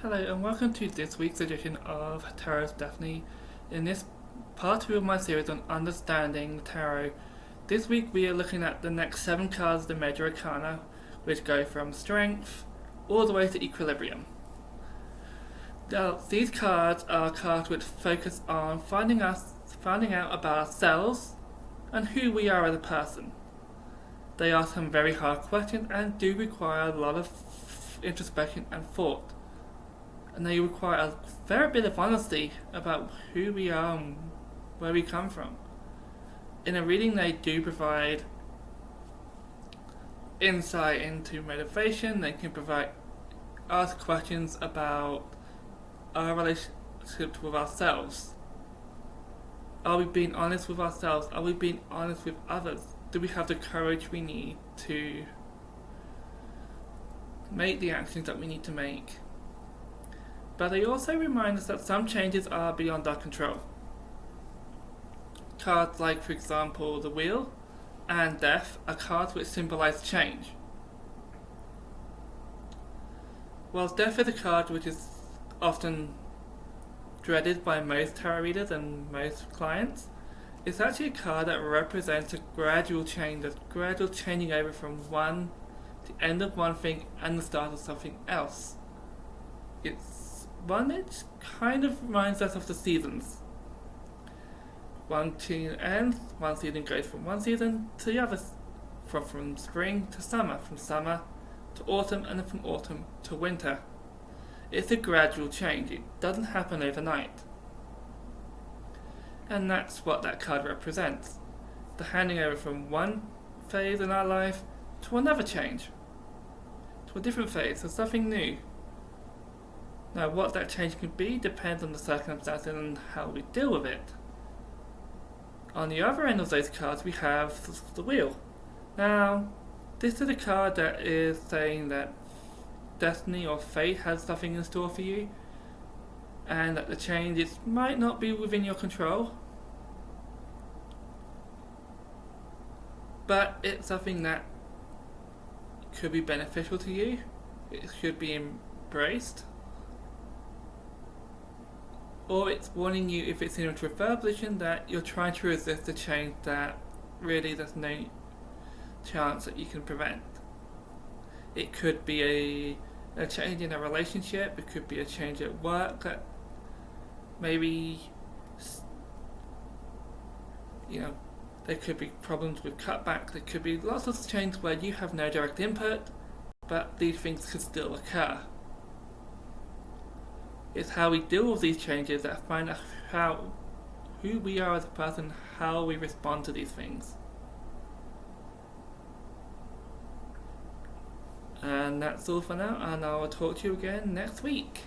Hello and welcome to this week's edition of Tarot's Daphne. In this part 2 of my series on Understanding the Tarot, this week we are looking at the next 7 cards of the major arcana, which go from Strength all the way to Equilibrium. Now, these cards are cards which focus on finding out about ourselves and who we are as a person. They ask some very hard questions and do require a lot of introspection and thought. And they require a fair bit of honesty about who we are and where we come from. In a reading, they do provide insight into motivation. They can ask questions about our relationship with ourselves. Are we being honest with ourselves? Are we being honest with others? Do we have the courage we need to make the actions that we need to make? But they also remind us that some changes are beyond our control. Cards like, for example, the Wheel and Death are cards which symbolize change. Whilst Death is a card which is often dreaded by most tarot readers and most clients, it's actually a card that represents a gradual change, a gradual changing over from the end of one thing and the start of something else. It's one that kind of reminds us of the seasons. One season ends, one season goes from one season to the other, from spring to summer, from summer to autumn, and then from autumn to winter. It's a gradual change, it doesn't happen overnight. And that's what that card represents. The handing over from one phase in our life to another change, to a different phase, to something new. Now, what that change can be depends on the circumstances and how we deal with it. On the other end of those cards, we have the Wheel. Now, this is a card that is saying that destiny or fate has something in store for you, and that the changes might not be within your control, but it's something that could be beneficial to you. It should be embraced. Or it's warning you, if it's in a reverse position, that you're trying to resist a change that really there's no chance that you can prevent. It could be a change in a relationship, it could be a change at work that maybe, there could be problems with cutbacks, there could be lots of changes where you have no direct input, but these things could still occur. It's how we deal with these changes that find out who we are as a person, how we respond to these things. And that's all for now, and I will talk to you again next week.